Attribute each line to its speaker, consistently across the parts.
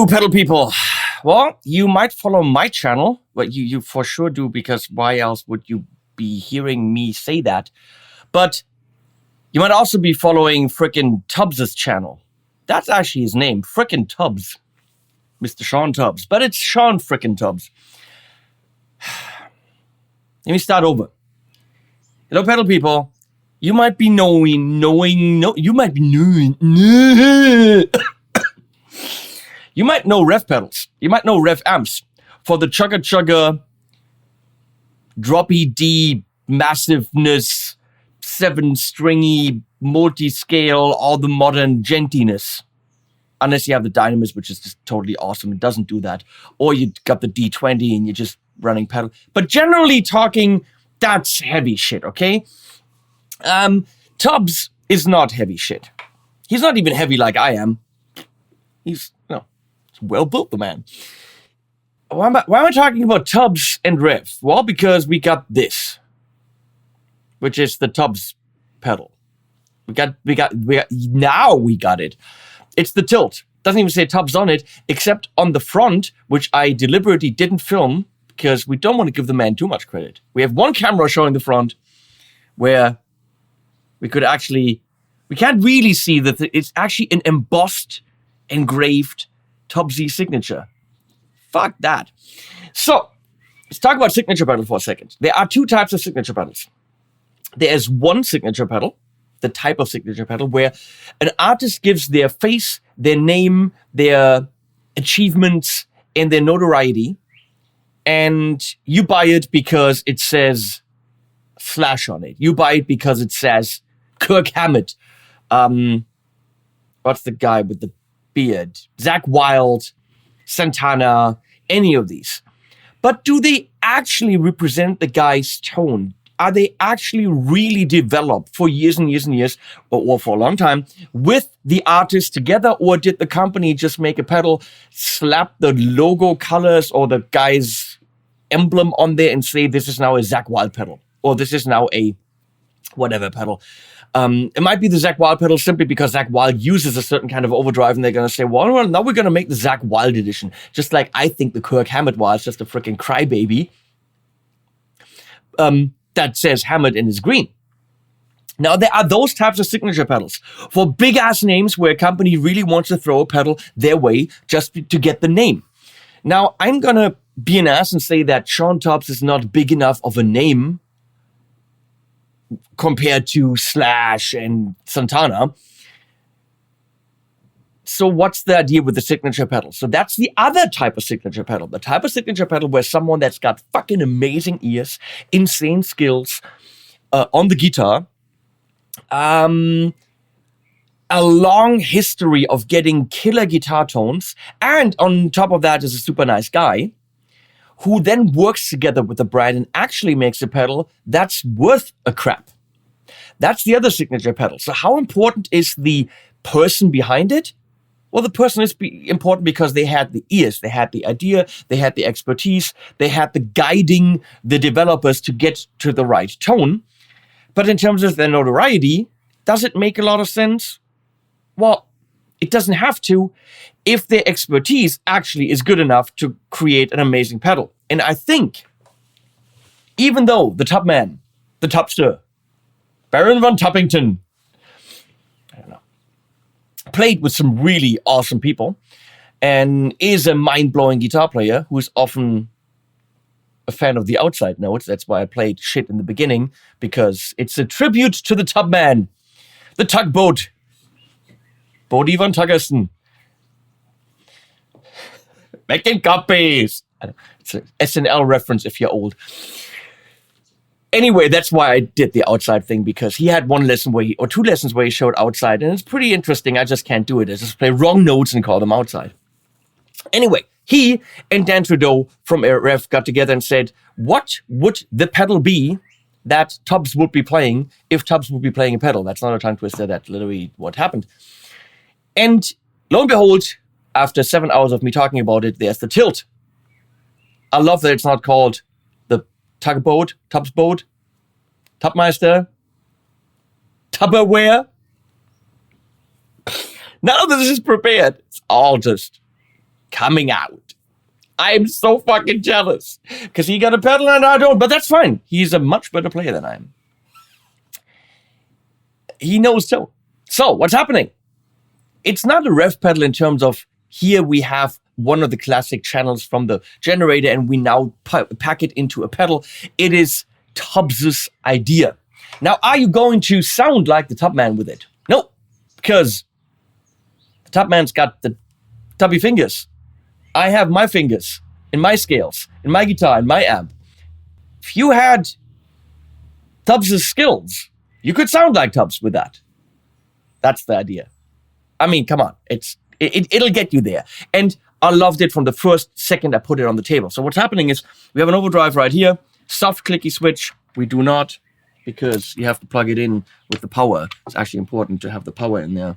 Speaker 1: Hello, pedal people. Well, you might follow my channel, but you for sure do, because why else would you be hearing me say that? But you might also be following freakin Tubbs' channel. That's actually his name, freakin Tubbs. Mr. Shawn Tubbs, but it's Shawn freakin Tubbs. Let me start over. Hello, pedal people. You might be knowing, you might know Revv pedals. You might know Revv amps for the chugga, droppy D, massiveness, 7-stringy, multi-scale, all the modern gentiness. Unless you have the Dynamis, which is just totally awesome. It doesn't do that. Or you got the D20 and you're just running pedal. But generally talking, that's heavy shit, okay? Tubbs is not heavy shit. He's not even heavy like I am. He's well built, the man. Why am I talking about Tubbs and Revv? Well, because we got this, which is the Tubbs pedal. We got it. It's the Tilt. Doesn't even say Tubbs on it, except on the front, which I deliberately didn't film because we don't want to give the man too much credit. We have one camera showing the front where we can't really see that it's actually an embossed, engraved Tubbsy signature. Fuck that. So, let's talk about signature pedal for a second. There are two types of signature pedals. There's one signature pedal, the type of signature pedal, where an artist gives their face, their name, their achievements, and their notoriety, and you buy it because it says Slash on it. You buy it because it says Kirk Hammett. What's the guy with the beard? Zakk Wylde, Santana, any of these. But do they actually represent the guy's tone? Are they actually really developed for years and years and years, or for a long time, with the artist together? Or did the company just make a pedal, slap the logo colors or the guy's emblem on there and say, this is now a Zakk Wylde pedal, or this is now a whatever pedal? It might be the Zakk Wylde pedal simply because Zakk Wylde uses a certain kind of overdrive, and they're going to say, well, now we're going to make the Zakk Wylde edition. Just like I think the Kirk Hammett was just a freaking crybaby that says Hammett in his green. Now, there are those types of signature pedals for big-ass names where a company really wants to throw a pedal their way just to get the name. Now, I'm going to be an ass and say that Shawn Tubbs is not big enough of a name compared to Slash and Santana. So what's the idea with the signature pedal? So that's the other type of signature pedal. The type of signature pedal where someone that's got fucking amazing ears, insane skills on the guitar, a long history of getting killer guitar tones, and on top of that is a super nice guy who then works together with the brand and actually makes a pedal that's worth a crap. That's the other signature pedal. So how important is the person behind it? Well, the person is important because they had the ears, they had the idea, they had the expertise, they had the guiding the developers to get to the right tone. But in terms of their notoriety, does it make a lot of sense? Well, it doesn't have to if their expertise actually is good enough to create an amazing pedal. And I think, even though the Tubbman, the Tubbster, Baron von Tuppington, I don't know, played with some really awesome people and is a mind-blowing guitar player who is often a fan of the outside notes. That's why I played shit in the beginning, because it's a tribute to the Tubbman, the tugboat, Bodie von Tuggerson. Making copies. It's an SNL reference if you're old. Anyway, that's why I did the outside thing, because he had one lesson or two lessons where he showed outside, and it's pretty interesting. I just can't do it. I just play wrong notes and call them outside. Anyway, he and Dan Trudeau from Revv got together and said, what would the pedal be that Tubbs would be playing if Tubbs would be playing a pedal? That's not a tongue twister. That's literally what happened. And lo and behold, after 7 hours of me talking about it, there's the Tilt. I love that it's not called the tugboat, Tubbs boat, Tubbmeister, Tupperware. None of this is prepared. It's all just coming out. I am so fucking jealous because he got a pedal and I don't, but that's fine. He's a much better player than I am. He knows too. So what's happening? It's not a Revv pedal in terms of here we have one of the classic channels from the generator and we now pack it into a pedal. It is Tubbs' idea. Now, are you going to sound like the Thomann with it? No, because the Thommann's got the tubby fingers. I have my fingers in my scales, in my guitar, in my amp. If you had Tubbs' skills, you could sound like Tubbs with that. That's the idea. I mean, come on, it'll get you there. And I loved it from the first second I put it on the table. So what's happening is we have an overdrive right here, soft clicky switch. We do not, because you have to plug it in with the power. It's actually important to have the power in there.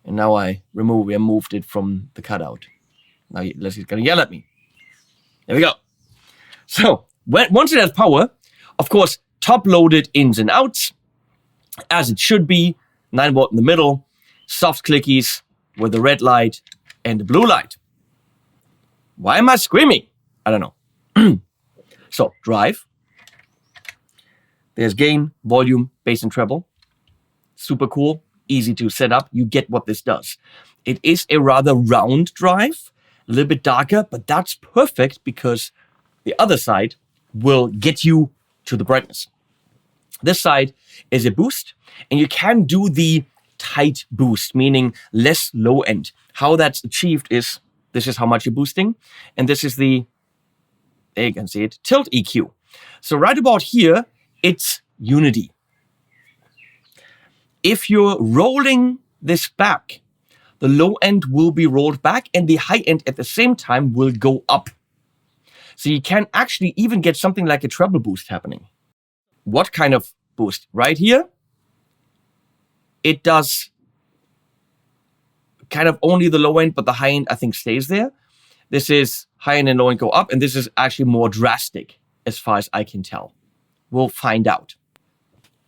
Speaker 1: And now I moved it from the cutout. Now he's gonna yell at me. There we go. So once it has power, of course, top-loaded ins and outs, as it should be, 9-volt in the middle, soft clickies with the red light and the blue light. Why am I screaming? I don't know. So, drive. There's gain, volume, bass and treble. Super cool, easy to set up. You get what this does. It is a rather round drive, a little bit darker, but that's perfect because the other side will get you to the brightness. This side is a boost, and you can do the tight boost, meaning less low end. How that's achieved is, this is how much you're boosting, and this is the, there you can see it, tilt EQ. So right about here, it's unity. If you're rolling this back, the low end will be rolled back and the high end at the same time will go up. So you can actually even get something like a treble boost happening. What kind of boost? Right here, it does kind of only the low end, but the high end I think stays there. This is high end and low end go up, and this is actually more drastic as far as I can tell. We'll find out.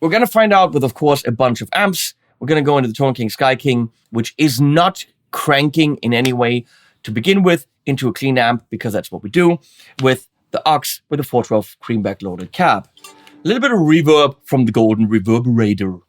Speaker 1: We're going to find out with, of course, a bunch of amps. We're going to go into the Tone King Sky King, which is not cranking in any way to begin with, into a clean amp, because that's what we do, with the aux, with a 412 Greenback loaded cab. A little bit of reverb from the Golden Reverberator.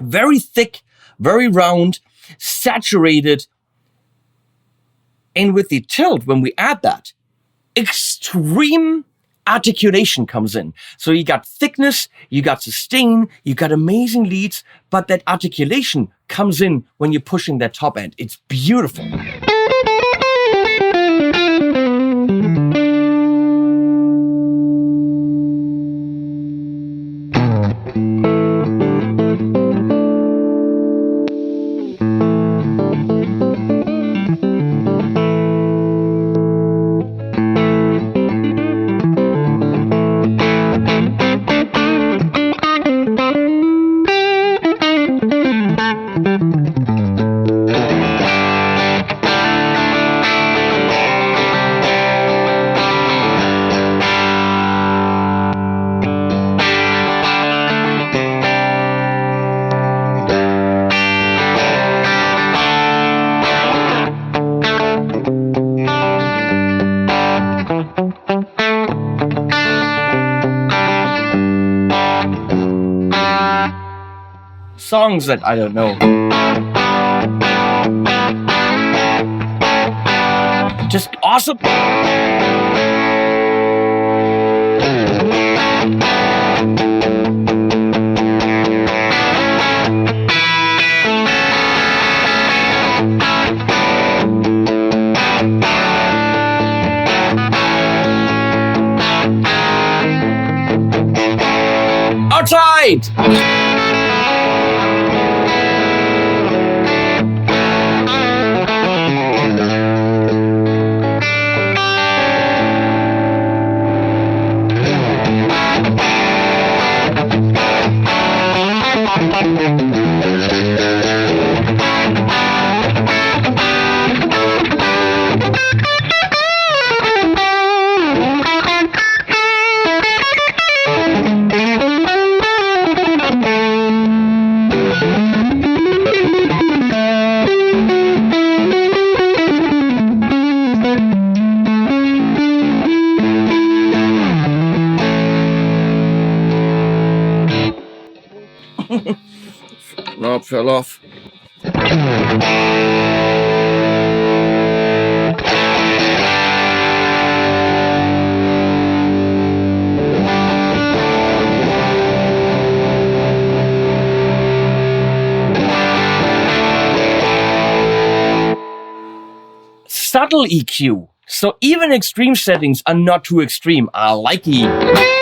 Speaker 1: Very thick, very round, saturated. And with the tilt, when we add that, extreme articulation comes in. So you got thickness, you got sustain, you got amazing leads, but that articulation comes in when you're pushing that top end. It's beautiful. Songs that I don't know. Just awesome. Outside. Knob fell off. Subtle EQ. So even extreme settings are not too extreme. I like it.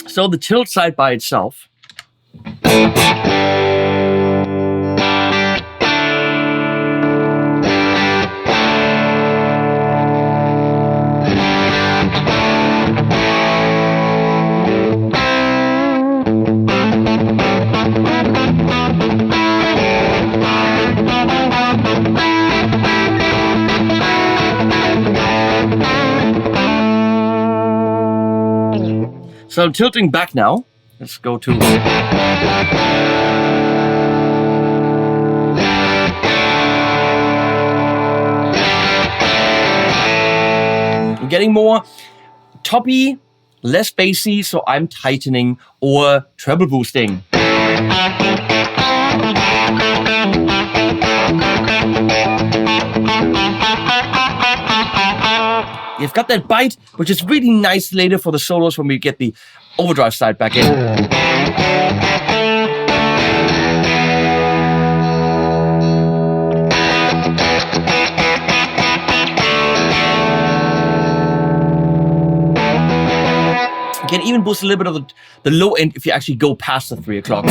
Speaker 1: So the tilt side by itself. So I'm tilting back now. Let's go to... I'm getting more toppy, less bassy, so I'm tightening or treble boosting. You've got that bite, which is really nice later for the solos when we get the overdrive side back in. You can even boost a little bit of the low end if you actually go past the 3 o'clock.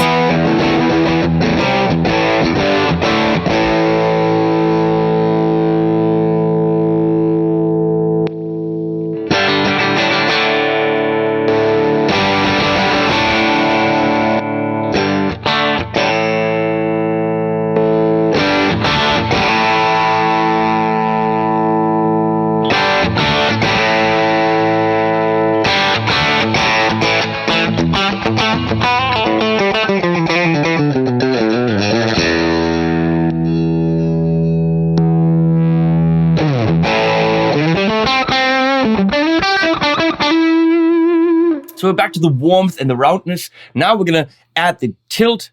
Speaker 1: So we're back to the warmth and the roundness. Now we're going to add the tilt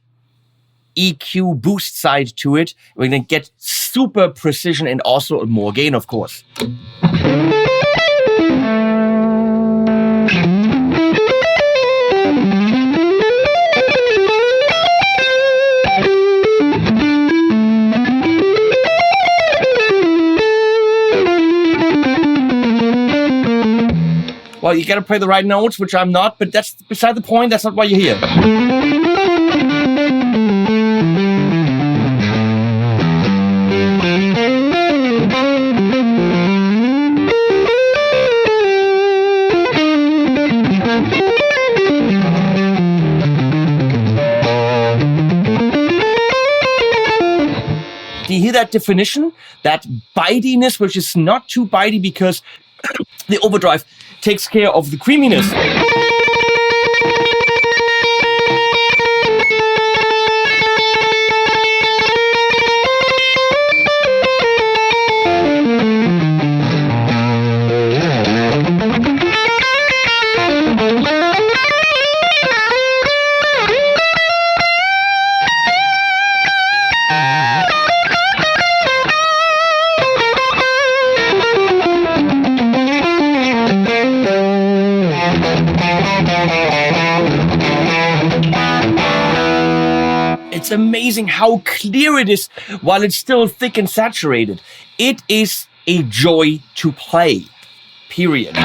Speaker 1: EQ boost side to it. We're going to get super precision and also more gain, of course. Well, you gotta play the right notes, which I'm not, but that's beside the point. That's not why you're here. Do you hear that definition? That bitiness, which is not too bitey because the overdrive takes care of the creaminess. It's amazing how clear it is while it's still thick and saturated. It is a joy to play. Period.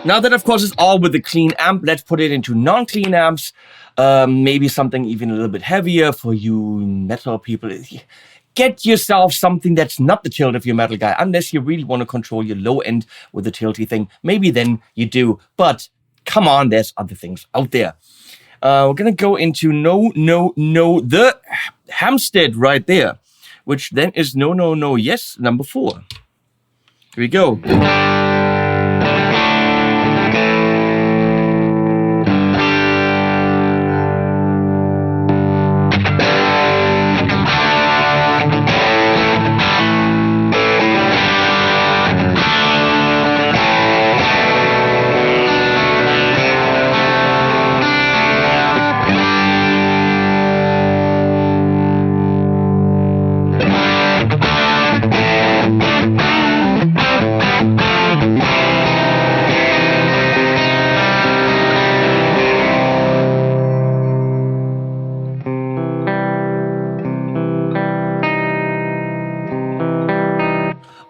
Speaker 1: Now that, of course, is all with the clean amp, let's put it into non-clean amps. Maybe something even a little bit heavier for you metal people. Get yourself something that's not the tilt if you're a metal guy, unless you really want to control your low end with the tilty thing. Maybe then you do, but come on, there's other things out there. We're going to go into the Hamstead right there, which then is yes, number 4. Here we go.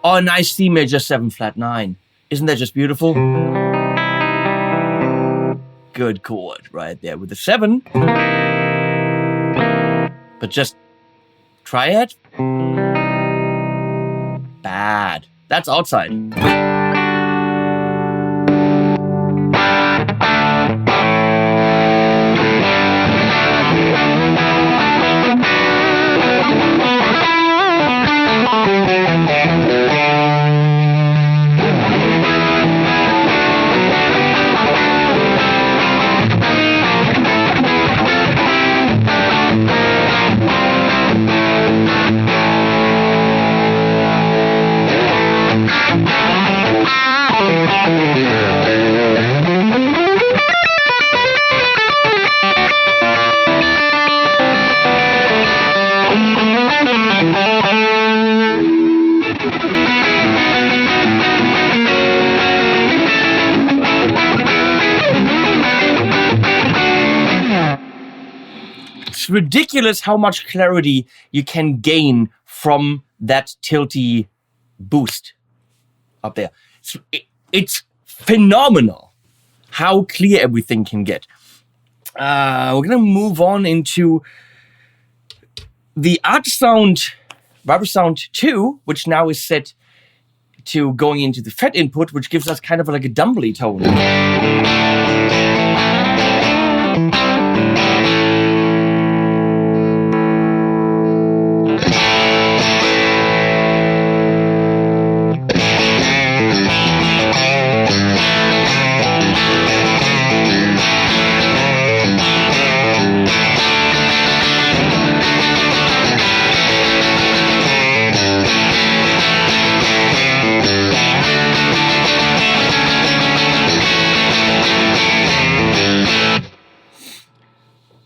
Speaker 1: Oh, nice C major 7 flat 9. Isn't that just beautiful? Good chord right there with the 7. But just triad? Bad. That's outside. It's ridiculous how much clarity you can gain from that tilty boost up there. It's phenomenal how clear everything can get. We're going to move on into the Artesound Vibrosound II, which now is set to going into the FET input, which gives us kind of like a dumbly tone.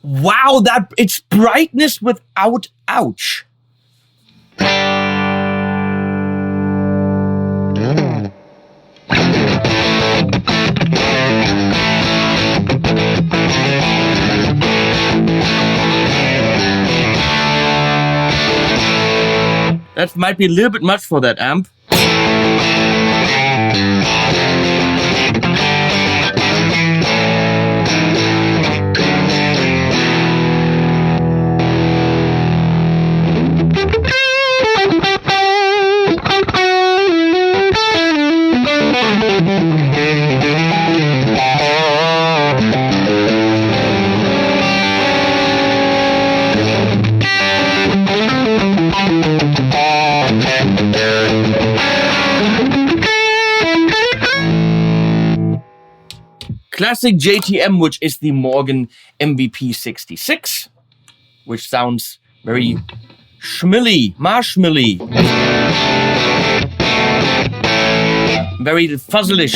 Speaker 1: Wow, it's brightness without ouch. That might be a little bit much for that amp. Classic JTM, which is the Morgan MVP66, which sounds very schmilly, marshmallowy. Very fuzzlish.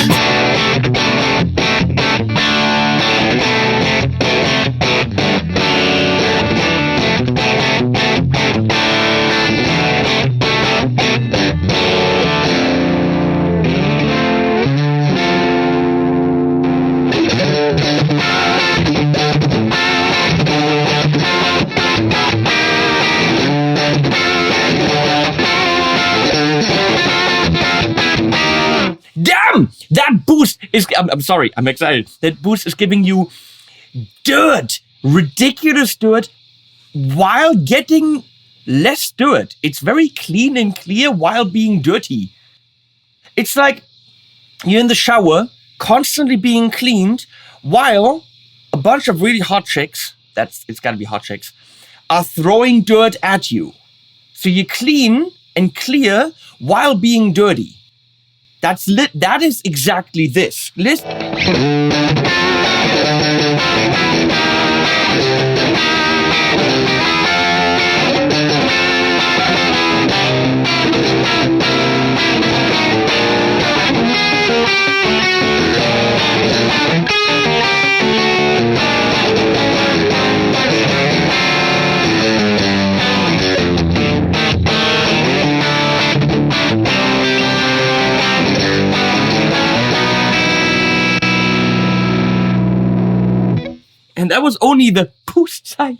Speaker 1: Damn! That boost is... I'm sorry, I'm excited. That boost is giving you dirt. Ridiculous dirt while getting less dirt. It's very clean and clear while being dirty. It's like you're in the shower, constantly being cleaned, while a bunch of really hot chicks, it's gotta be hot chicks, are throwing dirt at you. So you're clean and clear while being dirty. That is exactly this. And that was only the boost side.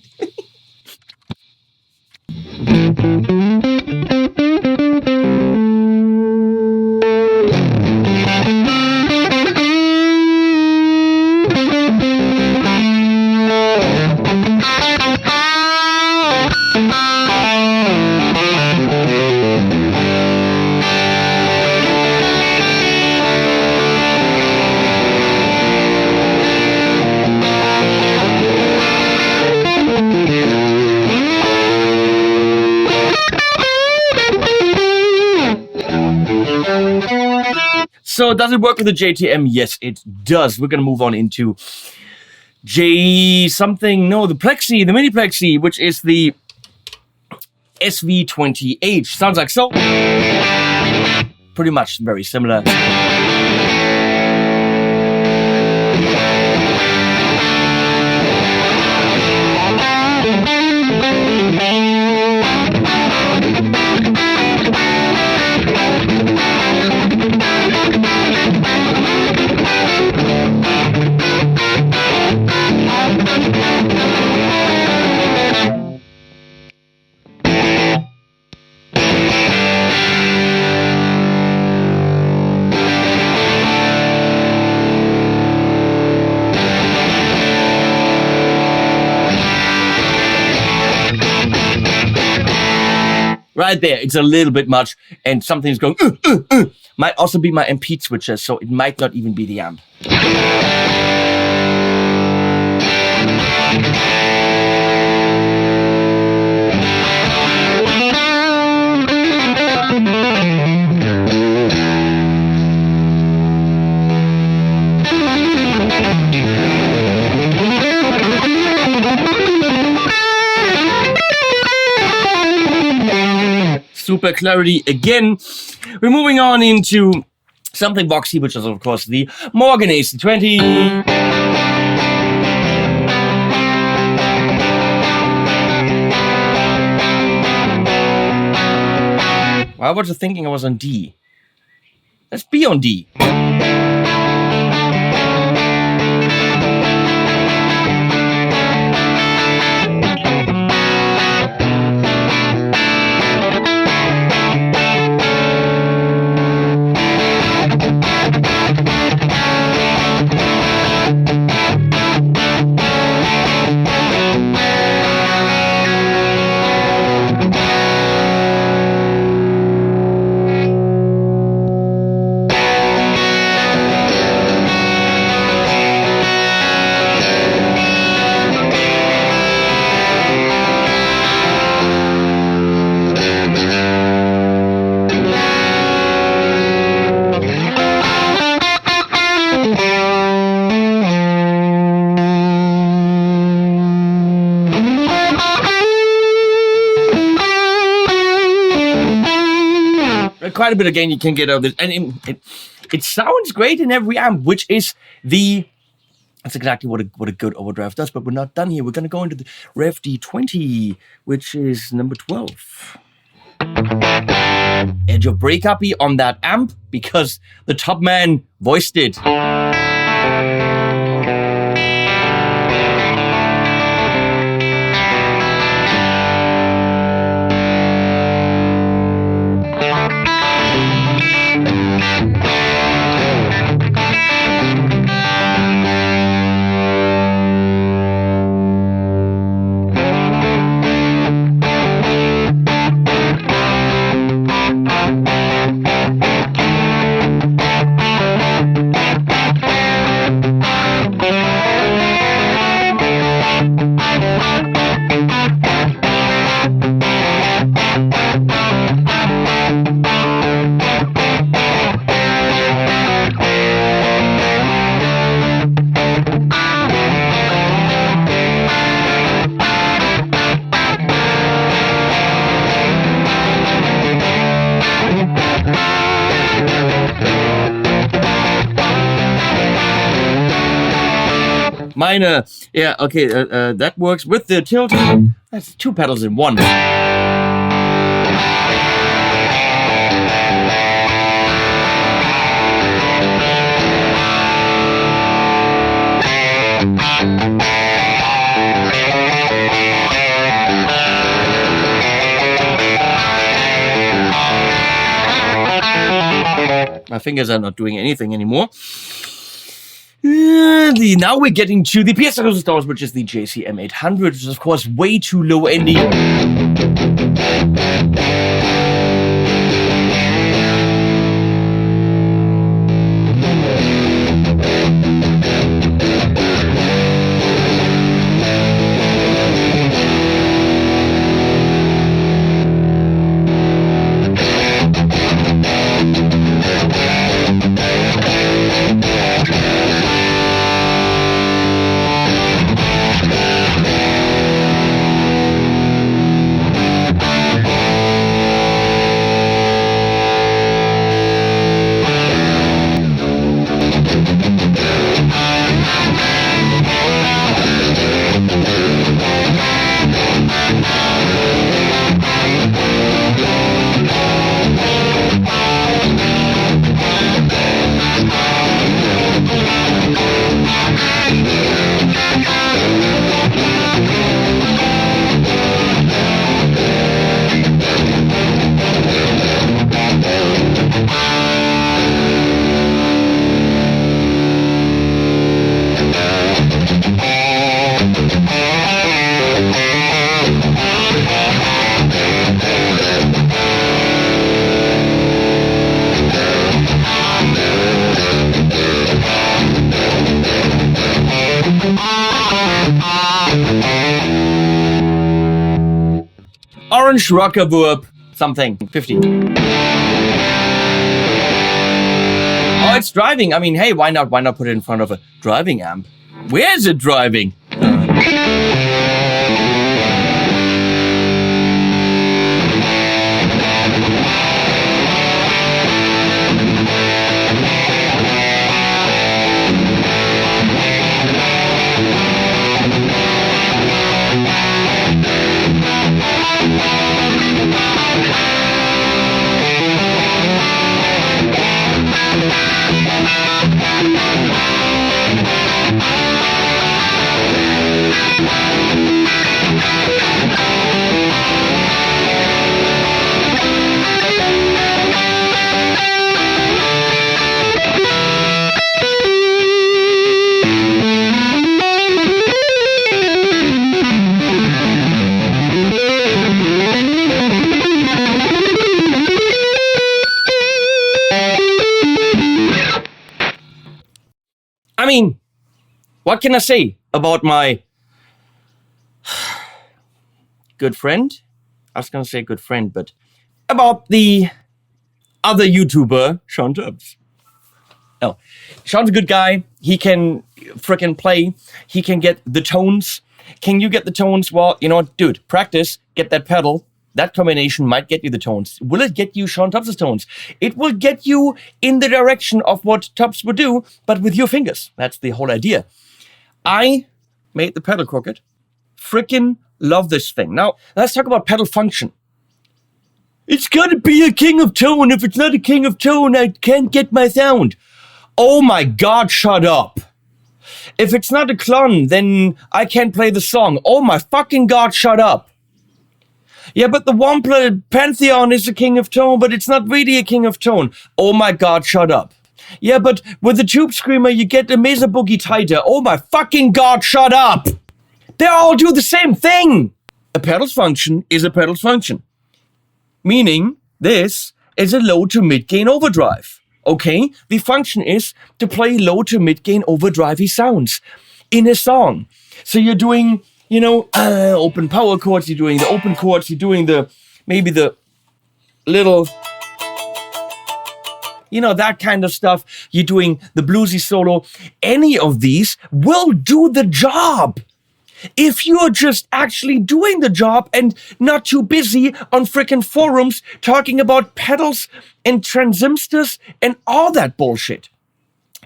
Speaker 1: So does it work with the JTM? Yes, it does. We're going to move on into the Plexi, the Mini Plexi, which is the SV20H. Sounds like so. Pretty much very similar. Right there, it's a little bit much, and something's going, Might also be my MP switcher, so it might not even be the amp. Super clarity again. We're moving on into something boxy, which is of course the Morgan AC20. Why was I thinking I was on D? Let's be on D. Quite a bit of gain you can get out of this, and it sounds great in every amp, which is that's exactly what a good overdrive does, but we're not done here. We're going to go into the Revv D20, which is number 12. Edge of breakup on that amp because the Tubbmeister voiced it. Minor, yeah, okay, that works with the tilt. That's 2 pedals in one. My fingers are not doing anything anymore. Now we're getting to the PS stars, which is the JCM800, which is of course way too low ending. Orange Rockerverb something 50. Oh, it's driving. I mean, hey, why not put it in front of a driving amp? Where is it driving? I mean, what can I say about my good friend? I was going to say good friend, but about the other YouTuber, Shawn Tubbs. Oh, Shawn's a good guy. He can frickin' play. He can get the tones. Can you get the tones? Well, you know what, dude, practice, get that pedal, That combination might get you the tones. Will it get you Shawn Tubbs' tones? It will get you in the direction of what Tubbs would do, but with your fingers. That's the whole idea. I made the pedal crooked. Freaking love this thing. Now, let's talk about pedal function. It's gotta be a king of tone. If it's not a king of tone, I can't get my sound. Oh my God, shut up. If it's not a clon, then I can't play the song. Oh my fucking God, shut up. Yeah, but the Wampler Pantheon is a king of tone, but it's not really a king of tone. Oh my God, shut up. Yeah, but with the Tube Screamer, you get the Mesa Boogie tighter. Oh my fucking God, shut up. They all do the same thing. A pedal's function is a pedal's function. Meaning, this is a low to mid gain overdrive. Okay? The function is to play low to mid gain overdrivey sounds in a song. So you're doing, you know, open power chords, you're doing the open chords, you're doing maybe the little, you know, that kind of stuff. You're doing the bluesy solo. Any of these will do the job. If you're just actually doing the job and not too busy on frickin' forums talking about pedals and transistors and all that bullshit.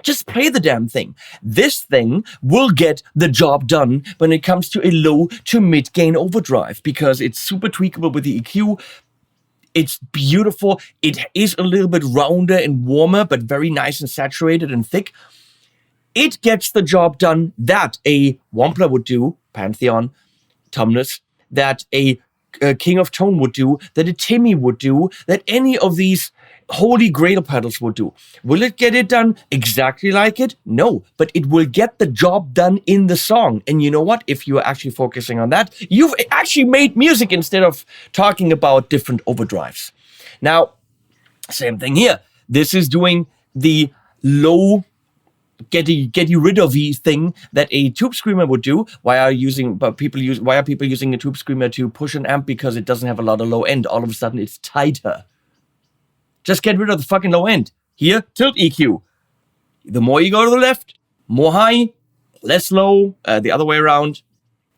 Speaker 1: Just play the damn thing. This thing will get the job done when it comes to a low to mid gain overdrive because it's super tweakable with the EQ. It's beautiful. It is a little bit rounder and warmer, but very nice and saturated and thick. It gets the job done that a Wampler would do, Pantheon, Tumnus, that a King of Tone would do, that a Timmy would do, that any of these Holy Grail pedals would do. Will it get it done exactly like it? No, but it will get the job done in the song. And you know what? If you're actually focusing on that, you've actually made music instead of talking about different overdrives. Now, same thing here. This is doing the low get you rid of the thing that a Tube Screamer would do. Why are people using a Tube Screamer to push an amp? Because it doesn't have a lot of low end. All of a sudden it's tighter. Just get rid of the fucking low end. Here, tilt EQ. The more you go to the left, more high, less low, the other way around.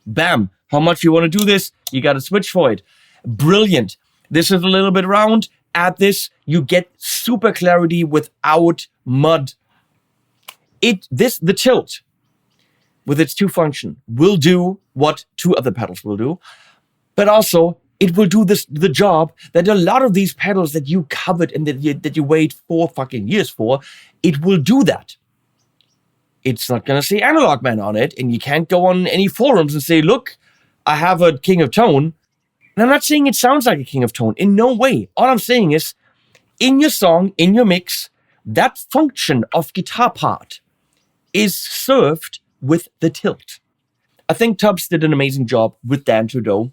Speaker 1: Bam. How much you want to do this? You got to switch for it. Brilliant. This is a little bit round. Add this, you get super clarity without mud. The tilt, with its two function, will do what two other pedals will do, but also it will do the job that a lot of these pedals that you covered and that you wait 4 fucking years for, it will do that. It's not gonna say Analog Man on it, and you can't go on any forums and say, look, I have a King of Tone. And I'm not saying it sounds like a King of Tone, in no way. All I'm saying is, in your song, in your mix, that function of guitar part is served with the tilt. I think Tubbs did an amazing job with Dan Trudeau.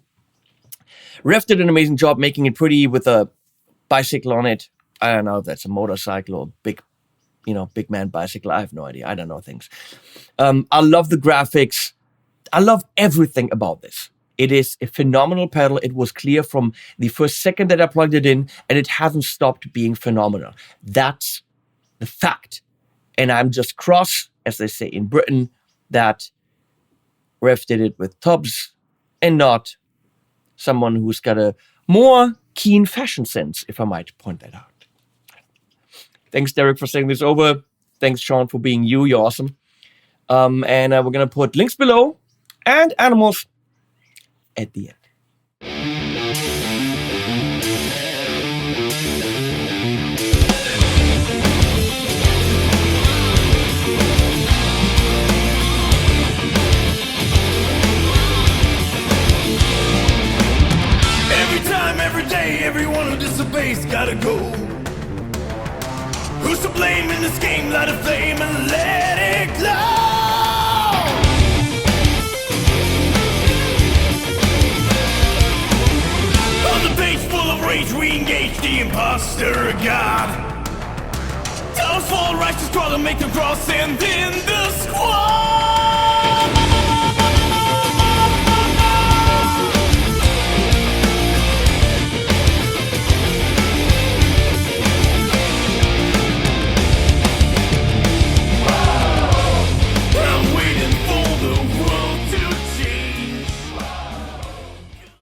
Speaker 1: Revv did an amazing job making it pretty with a bicycle on it. I don't know if that's a motorcycle or big man bicycle. I have no idea. I don't know things. I love the graphics. I love everything about this. It is a phenomenal pedal. It was clear from the first second that I plugged it in, and it hasn't stopped being phenomenal. That's the fact. And I'm just cross, as they say in Britain, that Revv did it with Tubbs and not someone who's got a more keen fashion sense, if I might point that out. Thanks, Derek, for saying this over. Thanks, Shawn, for being you. You're awesome. And we're going to put links below and animals at the end.
Speaker 2: Everyone who disobeys gotta go. Who's to blame in this game? Light a flame and let it glow. On the page full of rage, we engage the imposter god. Towers fall, righteous crawl and make them cross, and then the squad.